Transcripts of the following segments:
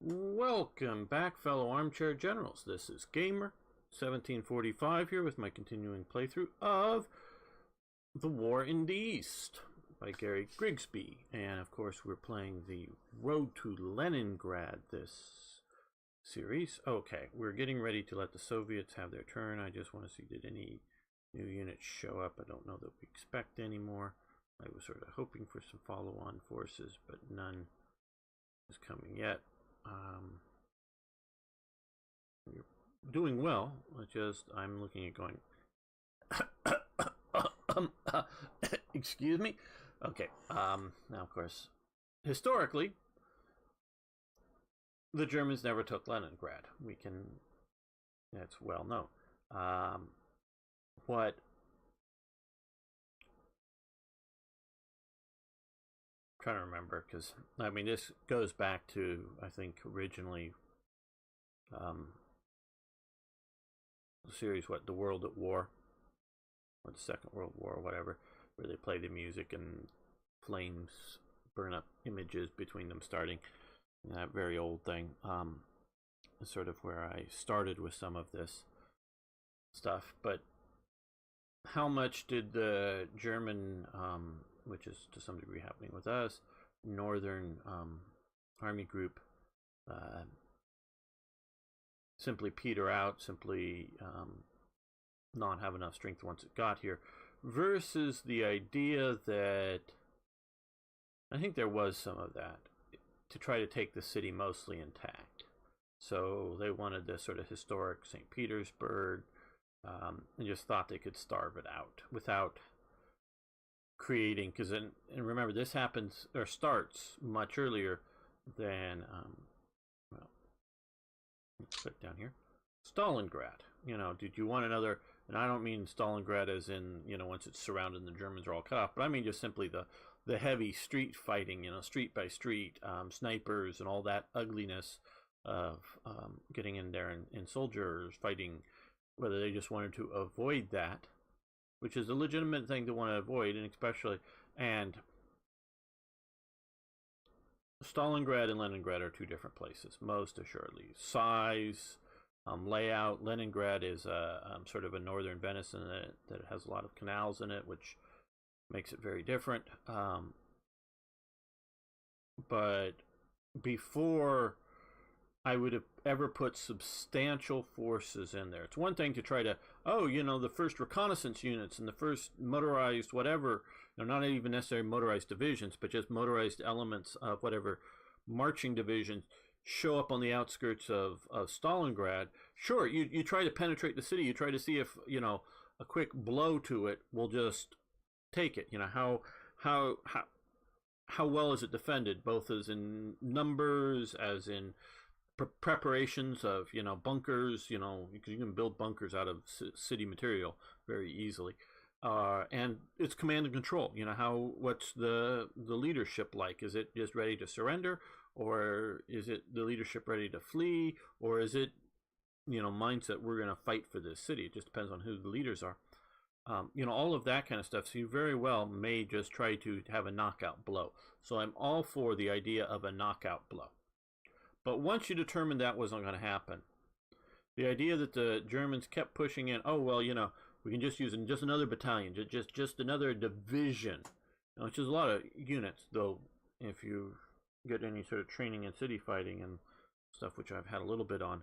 Welcome back, fellow armchair generals. This is Gamer 1745 here with my continuing playthrough of The War in the East by Gary Grigsby. And of course, we're playing the Road to Leningrad this series. Okay, we're getting ready to let the Soviets have their turn. I just want to see, did any new units show up? I don't know that we expect any more. I was sort of hoping for some follow-on forces, but none is coming yet. You're doing well. I'm looking at going excuse me. Okay. Now of course, historically the Germans never took Leningrad. That's well known. What trying to remember, because I mean this goes back to, I think, originally the series, the World at War, or the Second World War, or whatever, where they play the music and flames burn up images between them starting. That very old thing is sort of where I started with some of this stuff. But how much did the German which is to some degree happening with us, Northern Army Group, simply peter out, simply not have enough strength once it got here, versus the idea that, I think there was some of that, to try to take the city mostly intact. So they wanted this sort of historic St. Petersburg, and just thought they could starve it out without creating, because and remember, this happens or starts much earlier than well, let's put down here, Stalingrad. You know, did you want another? And I don't mean Stalingrad as in, you know, once it's surrounded and the Germans are all cut off, but I mean just simply the heavy street fighting, you know, street by street, snipers and all that ugliness of getting in there and soldiers fighting, whether they just wanted to avoid that, which is a legitimate thing to want to avoid, and especially, and Stalingrad and Leningrad are two different places, most assuredly. Size, layout. Leningrad is sort of a northern Venice, and that has a lot of canals in it, which makes it very different. But before I would have ever put substantial forces in there, it's one thing to try to, you know, the first reconnaissance units and the first motorized whatever, you know, not even necessarily motorized divisions, but just motorized elements of whatever marching divisions show up on the outskirts of Stalingrad. Sure, you try to penetrate the city, you try to see if, you know, a quick blow to it will just take it. You know, how well is it defended, both as in numbers, as in preparations of, you know, bunkers, you know, because you can build bunkers out of city material very easily, and it's command and control. You know, what's the leadership like? Is it just ready to surrender, or is it the leadership ready to flee, or is it, you know, mindset, we're going to fight for this city? It just depends on who the leaders are. You know, all of that kind of stuff. So you very well may just try to have a knockout blow. So I'm all for the idea of a knockout blow. But once you determined that wasn't going to happen, the idea that the Germans kept pushing in, oh, well, you know, we can just use just another battalion, just another division, you know, which is a lot of units, though, if you get any sort of training in city fighting and stuff, which I've had a little bit on,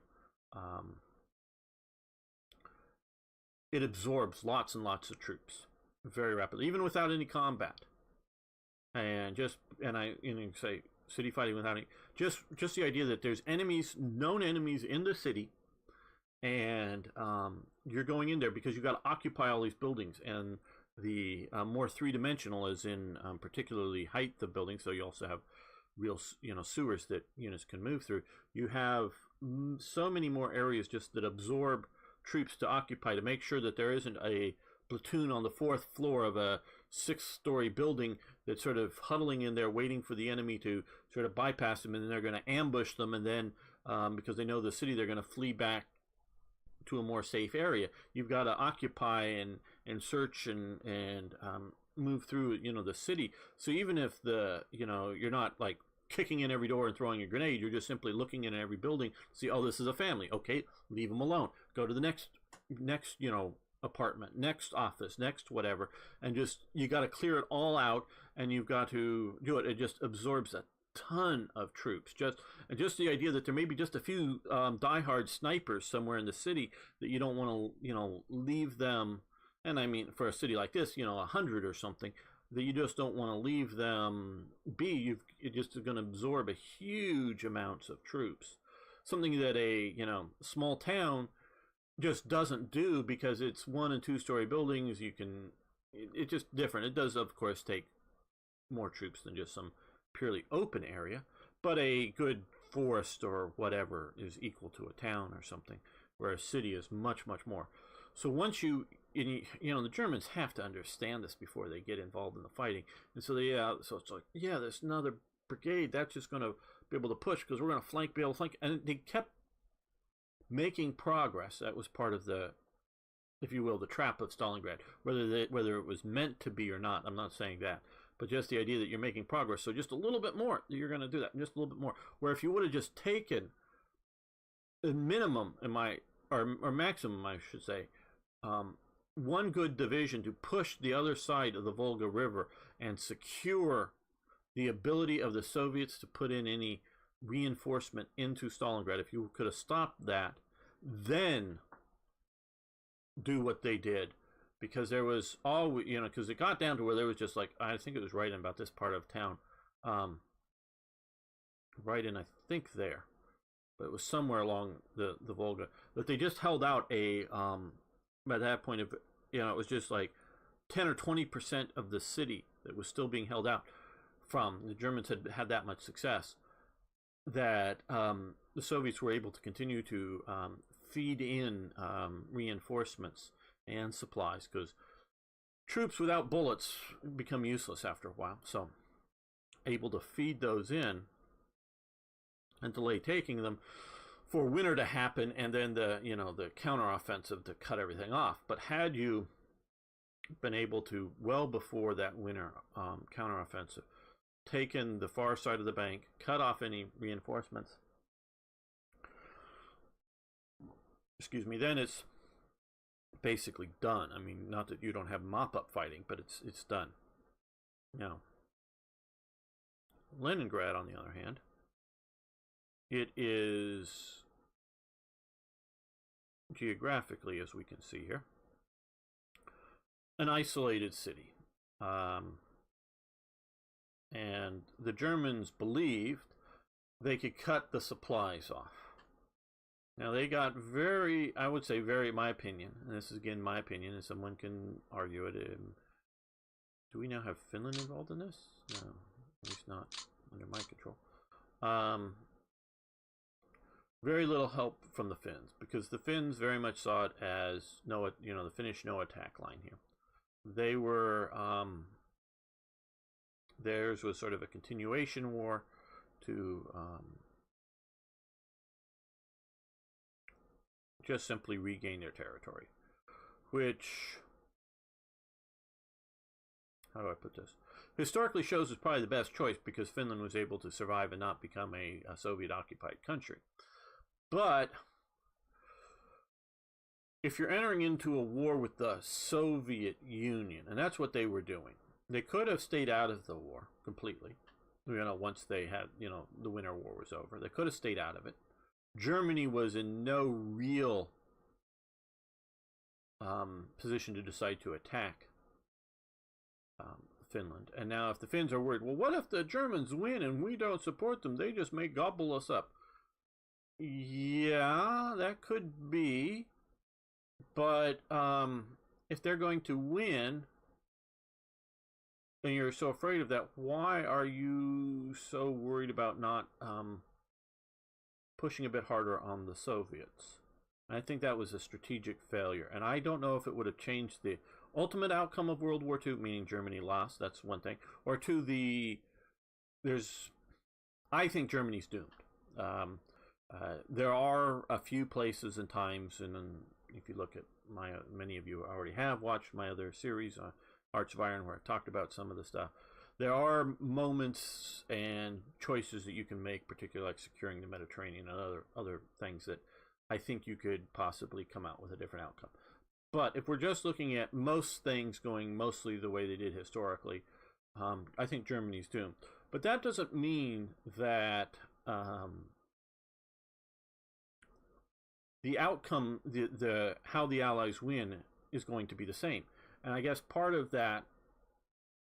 it absorbs lots and lots of troops very rapidly, even without any combat. And I say city fighting without any, just the idea that there's enemies, known enemies in the city, and you're going in there because you got to occupy all these buildings, and the more three-dimensional is in particularly height of buildings, so you also have real, you know, sewers that units can move through. You have so many more areas just that absorb troops to occupy, to make sure that there isn't a platoon on the 4th floor of a 6-story building that's sort of huddling in there waiting for the enemy to sort of bypass them, and then they're going to ambush them, and then because they know the city, they're going to flee back to a more safe area. You've got to occupy and search and move through, you know, the city. So even if you're not like kicking in every door and throwing a grenade. You're just simply looking in every building, see, oh, this is a family. Okay, leave them alone. Go to the next apartment, next office, next whatever, and just, you got to clear it all out, and you've got to do it. It just absorbs a ton of troops. Just the idea that there may be just a few diehard snipers somewhere in the city that you don't want to, leave them. And I mean, for a city like this, 100 or something, that you just don't want to leave them be. It just is going to absorb a huge amounts of troops. Something that a small town just doesn't do, because it's 1- and 2-story buildings. It's just different. It does, of course, take more troops than just some purely open area, but a good forest or whatever is equal to a town or something, where a city is much, much more. So once the Germans have to understand this before they get involved in the fighting, and so so it's like, there's another brigade that's just going to be able to push, because we're going to be able to flank, and they kept making progress. That was part of the, if you will, the trap of Stalingrad. Whether it was meant to be or not, I'm not saying that, but just the idea that you're making progress. So just a little bit more, you're going to do that, just a little bit more. Where if you would have just taken a minimum, or maximum, I should say, one good division to push the other side of the Volga River and secure the ability of the Soviets to put in any reinforcement into Stalingrad, if you could have stopped that, then do what they did. Because there was always, because it got down to where there was just like, I think it was right in about this part of town, right in, I think there, but it was somewhere along the Volga, that they just held out by that point of, it was just like 10 or 20% of the city that was still being held out from. The Germans had that much success that the Soviets were able to continue to feed in reinforcements and supplies, because troops without bullets become useless after a while. So able to feed those in and delay taking them for winter to happen, and then the counteroffensive to cut everything off. But had you been able to, well before that winter counteroffensive, taken the far side of the bank, cut off any reinforcements, then it's basically done. I mean, not that you don't have mop-up fighting, but it's done. Now, Leningrad, on the other hand, it is geographically, as we can see here, an isolated city. And the Germans believed they could cut the supplies off. Now, they got very, I would say very, my opinion, and this is again my opinion, and someone can argue it. Do we now have Finland involved in this? No, at least not under my control. Very little help from the Finns, because the Finns very much saw it as the Finnish no attack line here. They were, theirs was sort of a continuation war to just simply regain their territory, which, how do I put this, historically shows is probably the best choice, because Finland was able to survive and not become a Soviet-occupied country. But if you're entering into a war with the Soviet Union, and that's what they were doing, they could have stayed out of the war completely, once they had, the Winter War was over. They could have stayed out of it. Germany was in no real position to decide to attack Finland. And now if the Finns are worried, well, what if the Germans win and we don't support them? They just may gobble us up. Yeah, that could be. But if they're going to win, and you're so afraid of that, why are you so worried about not pushing a bit harder on the Soviets? I think that was a strategic failure, and I don't know if it would have changed the ultimate outcome of World War II, meaning Germany lost, that's one thing, or I think Germany's doomed. There are a few places and times, and if you look at many of you already have watched my other series, Arts of Iron, where I've talked about some of the stuff, there are moments and choices that you can make, particularly like securing the Mediterranean and other things that I think you could possibly come out with a different outcome. But if we're just looking at most things going mostly the way they did historically, I think Germany's doomed. But that doesn't mean that the outcome, the how the Allies win, is going to be the same. And I guess part of that,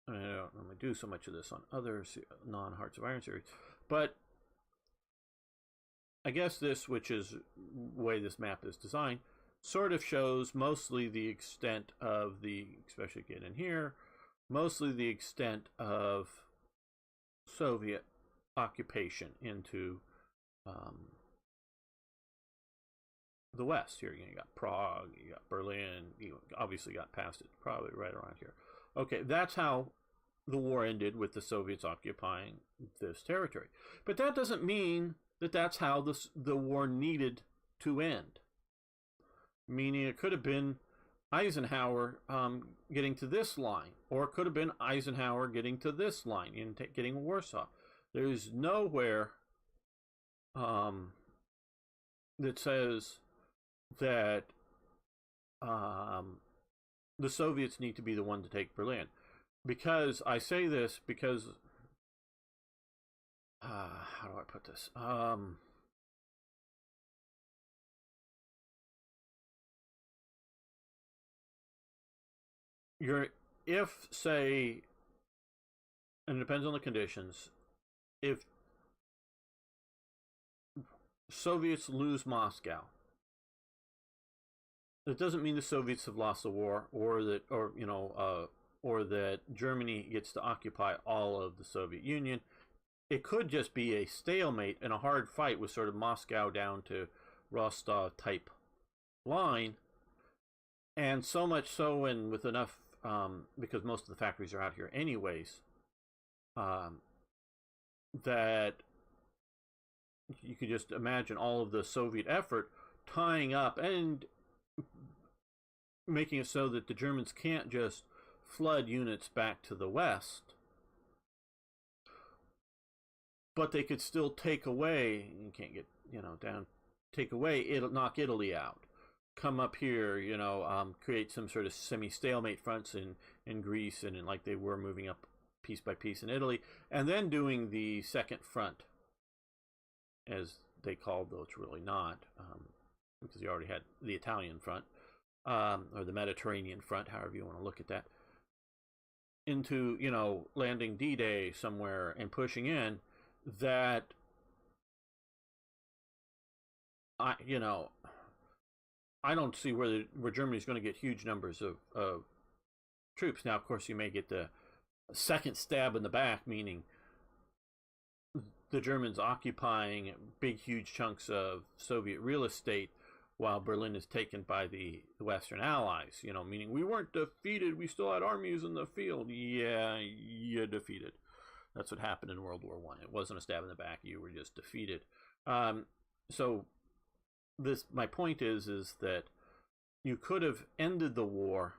I don't normally do so much of this on other non-Hearts of Iron series, but I guess this, which is the way this map is designed, sort of shows mostly the extent of the, especially again in here, mostly the extent of Soviet occupation into the West. Here you got Prague, you got Berlin, you obviously got past it, probably right around here. Okay, that's how the war ended, with the Soviets occupying this territory. But that doesn't mean that that's how the war needed to end. Meaning it could have been Eisenhower getting to this line, or it could have been Eisenhower getting to this line and getting Warsaw. There's nowhere that says that the Soviets need to be the one to take Berlin. Because I say this because how do I put this? If say, and it depends on the conditions, if Soviets lose Moscow, it doesn't mean the Soviets have lost the war, or that Germany gets to occupy all of the Soviet Union. It could just be a stalemate and a hard fight with sort of Moscow down to Rostov type line, and so much so, and with enough, because most of the factories are out here anyways, that you could just imagine all of the Soviet effort tying up and making it so that the Germans can't just flood units back to the west, but they could still take away, you can't get, down, take away, it'll knock Italy out, come up here, create some sort of semi-stalemate fronts in Greece, and like they were moving up piece by piece in Italy, and then doing the second front, as they called, though it's really not, because you already had the Italian front, or the Mediterranean front, however you want to look at that, into, landing D-Day somewhere and pushing in, that I don't see where Germany's going to get huge numbers of troops. Now, of course, you may get the second stab in the back, meaning the Germans occupying big, huge chunks of Soviet real estate while Berlin is taken by the Western Allies, meaning we weren't defeated, we still had armies in the field. Yeah, you're defeated. That's what happened in World War I. It wasn't a stab in the back, you were just defeated. So my point is that you could have ended the war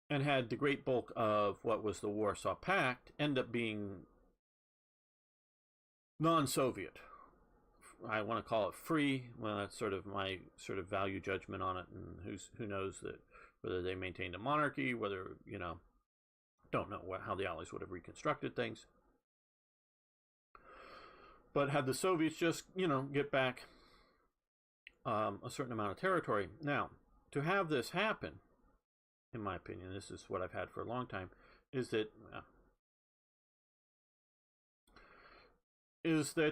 and had the great bulk of what was the Warsaw Pact end up being non-Soviet. I want to call it free. Well, that's sort of my sort of value judgment on it, and who knows that whether they maintained a monarchy, whether don't know how the Allies would have reconstructed things. But had the Soviets just get back a certain amount of territory. Now, to have this happen, in my opinion, this is what I've had for a long time, is that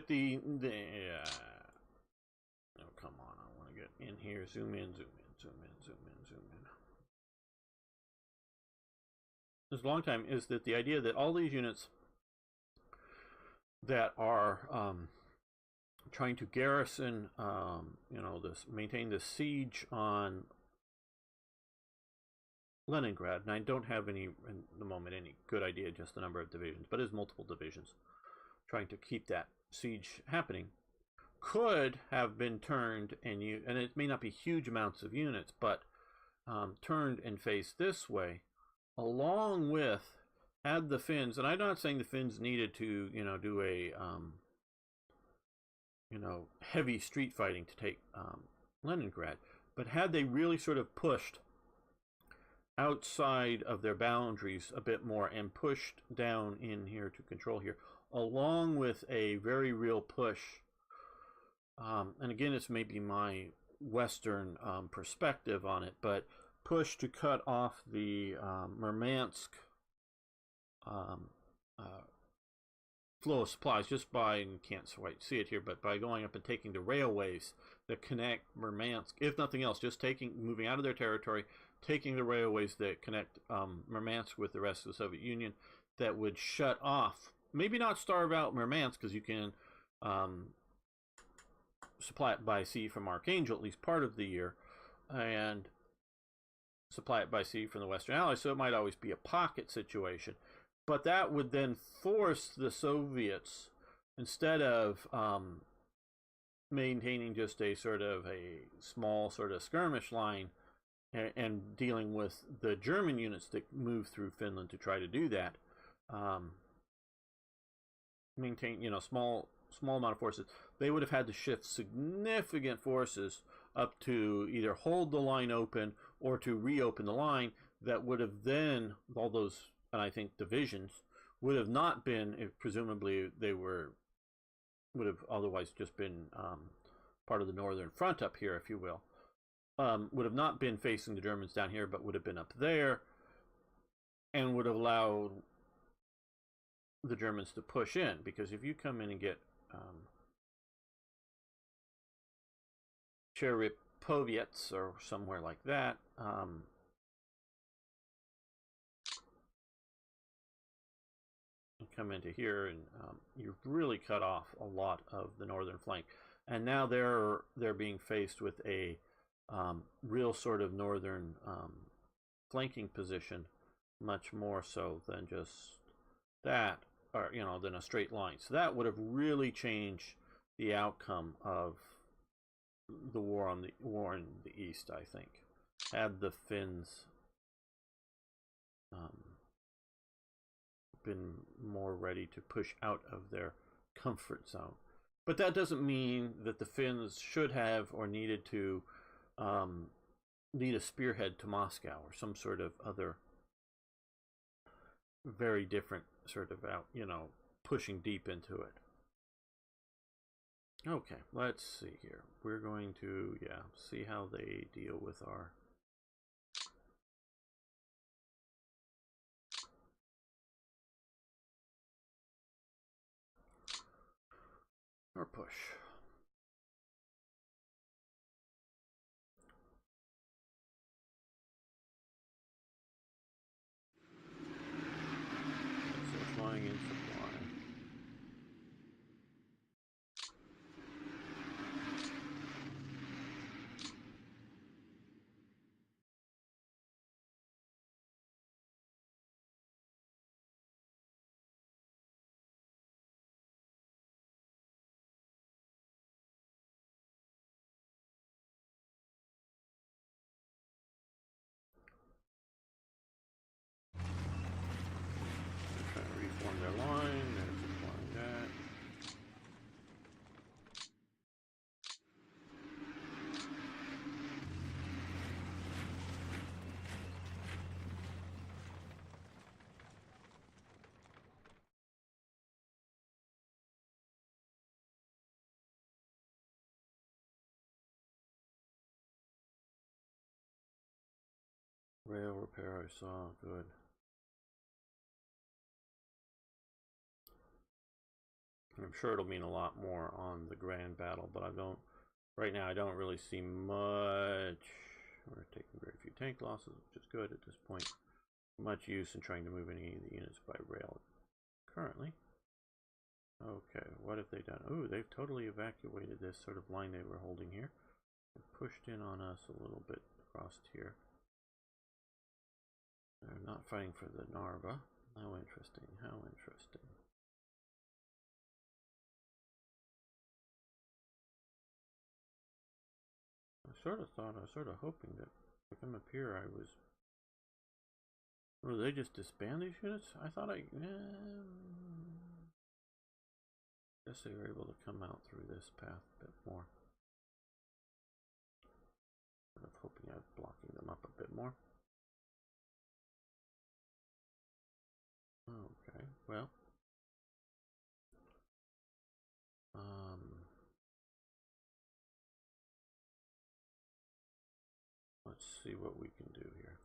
the oh, come on, I want to get in here, zoom in. This long time is that the idea that all these units that are trying to garrison, maintain the siege on Leningrad, and I don't have any, in the moment, any good idea, just the number of divisions, but it's multiple divisions trying to keep that siege happening, could have been turned, and it may not be huge amounts of units, but turned and faced this way, along with had the Finns, and I'm not saying the Finns needed to, do a, heavy street fighting to take Leningrad, but had they really sort of pushed outside of their boundaries a bit more and pushed down in here to control here, along with a very real push, and again, it's maybe my Western perspective on it, but push to cut off the Murmansk flow of supplies just by, and can't quite see it here, but by going up and taking the railways that connect Murmansk, if nothing else, just moving out of their territory, taking the railways that connect Murmansk with the rest of the Soviet Union, that would shut off, maybe not starve out Murmansk, because you can supply it by sea from Archangel at least part of the year, and supply it by sea from the Western Allies, so it might always be a pocket situation. But that would then force the Soviets, instead of maintaining just a sort of a small sort of skirmish line and dealing with the German units that move through Finland to try to do that, maintain, small amount of forces, they would have had to shift significant forces up to either hold the line open or to reopen the line. That would have then, all those, and I think divisions, would have not been, if presumably they would have otherwise just been part of the Northern Front up here, if you will, would have not been facing the Germans down here, but would have been up there, and would have allowed the Germans to push in. Because if you come in and get Cherepovets or somewhere like that, and come into here, and you've really cut off a lot of the northern flank. And now they're being faced with a real sort of northern flanking position, much more so than just that, or than a straight line. So that would have really changed the outcome of the war in the East, I think, had the Finns been more ready to push out of their comfort zone. But that doesn't mean that the Finns should have or needed to lead a spearhead to Moscow or some sort of other very different sort of out, pushing deep into it. Okay, let's see here. We're going to, see how they deal with our push. So flying in supply. Reform their line, they're supplying that. Rail repair, I saw, good. I'm sure it'll mean a lot more on the grand battle, but right now I don't really see much. We're taking very few tank losses, which is good at this point. Much use in trying to move any of the units by rail currently. Okay, what have they done? Oh, they've totally evacuated this sort of line they were holding here. They've pushed in on us a little bit across here. They're not fighting for the Narva. How interesting, how interesting. I was sort of hoping that to come up here I was Oh, they just disband these units? I thought guess they were able to come out through this path a bit more. I'm hoping I'm blocking them up a bit more. Okay, well. Let's see what we can do here.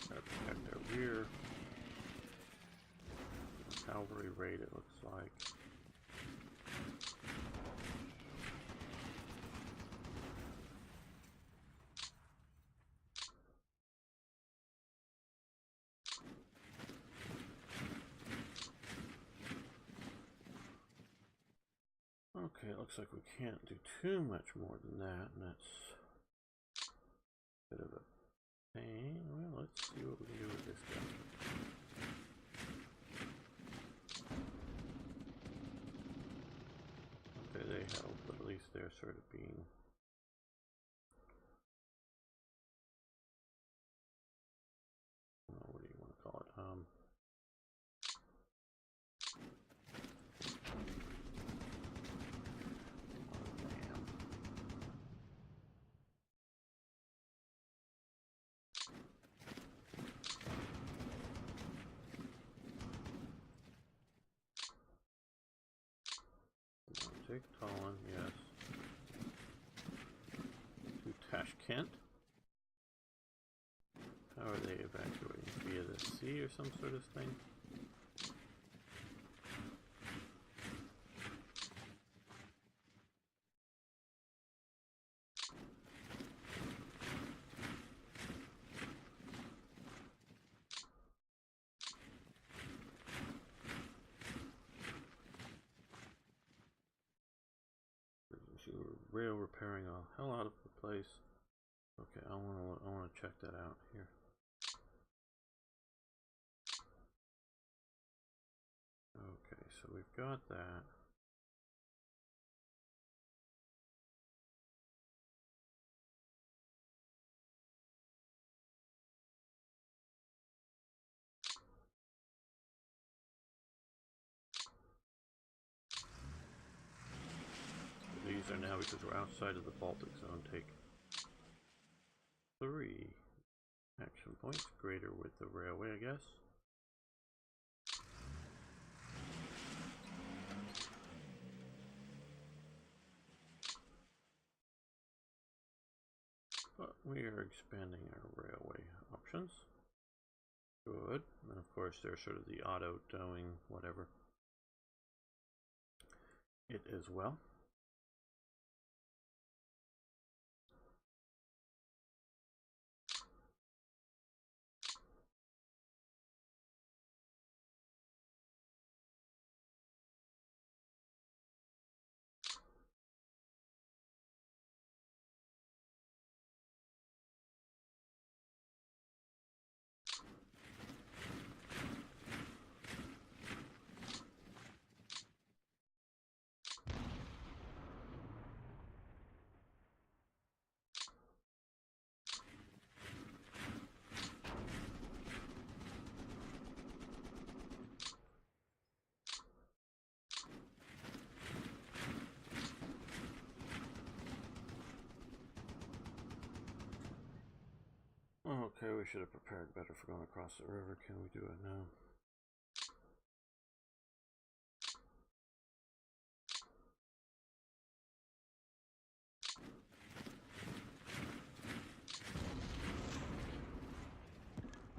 Gotta protect our rear. Cavalry raid, it looks like. Okay, it looks like we can't do too much more than that, and that's a bit of a pain. Well, let's see what we can do with this guy. Okay, they held, but at least they're sort of being... what do you want to call it? Take Tallinn, yes. To Tashkent. How are they evacuating? Via the sea or some sort of thing? Rail repairing a hell out of the place. Okay, I wanna check that out here. Okay, so we've got that. These are now, because we're outside of the Baltic zone, take 3 action points, greater with the railway, I guess. But we are expanding our railway options. Good. And of course there's sort of the auto towing, whatever. It as well. Okay, we should have prepared better for going across the river. Can we do it now?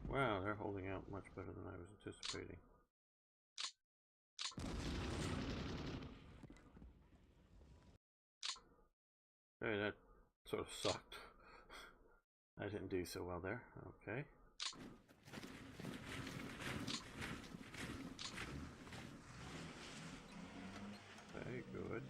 Wow, they're holding out much better than I was anticipating. Hey, that sort of sucked. I didn't do so well there. Okay. Very good.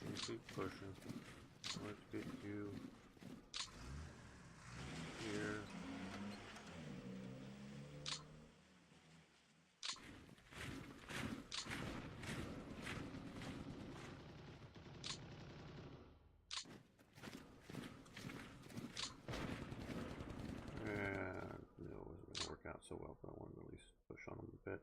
pushing, keep pushing. Let's get you here. So well, but I want to at least push on them a bit.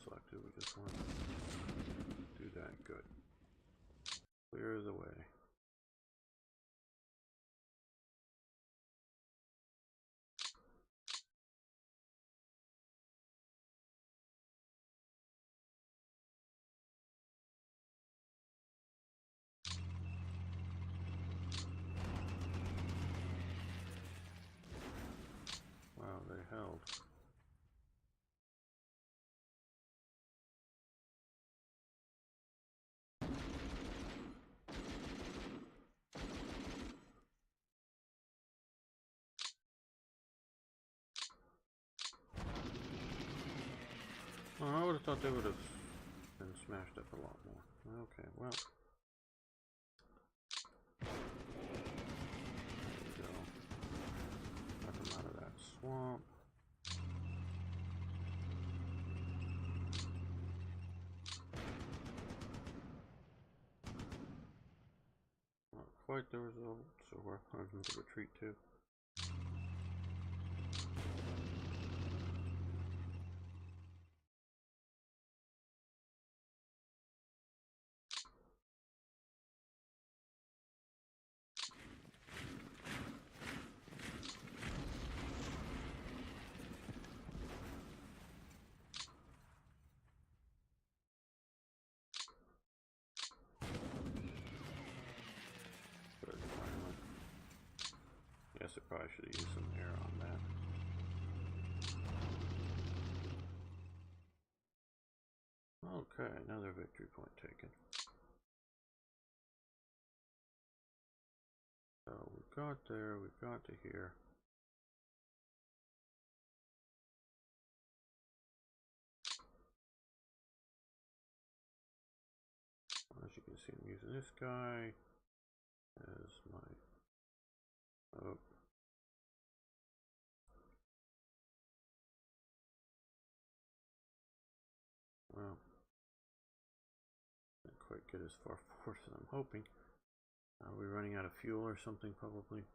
Selected, we just want to do that. Good. Clear the way. Wow, they held. I would have thought they would have been smashed up a lot more. Okay, well. There we go. Got them out of that swamp. Not quite the result, so we're having to retreat too. Guess I probably should have used some air on that. Okay, another victory point taken. So we got there, we got to here. As you can see, I'm using this guy as my... Oh. Well, didn't quite get as far forward as I'm hoping. Are we running out of fuel or something, probably?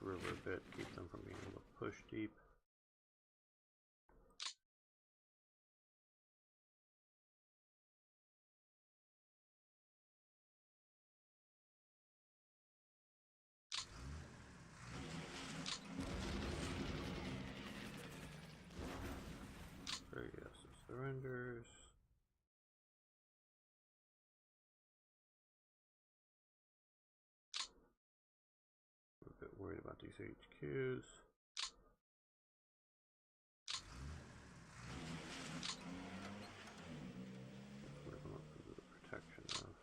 river a bit, keep them from being able to push deep. Surrenders. I'm a bit worried about these HQs. Let's work on the protection of.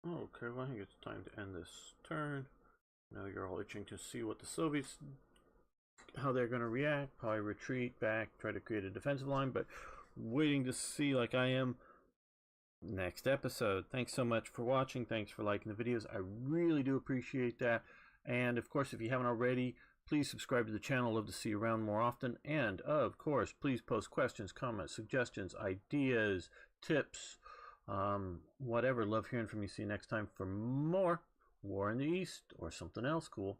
Okay, well I think it's time to end this turn. Now you're all itching to see what the Soviets, how they're going to react. Probably retreat back, try to create a defensive line, but waiting to see, like I am, next episode. Thanks so much for watching. Thanks for liking the videos. I really do appreciate that. And of course, if you haven't already, please subscribe to the channel. Love to see you around more often. And of course, please post questions, comments, suggestions, ideas, tips, whatever. Love hearing from you. See you next time for more War in the East or something else cool.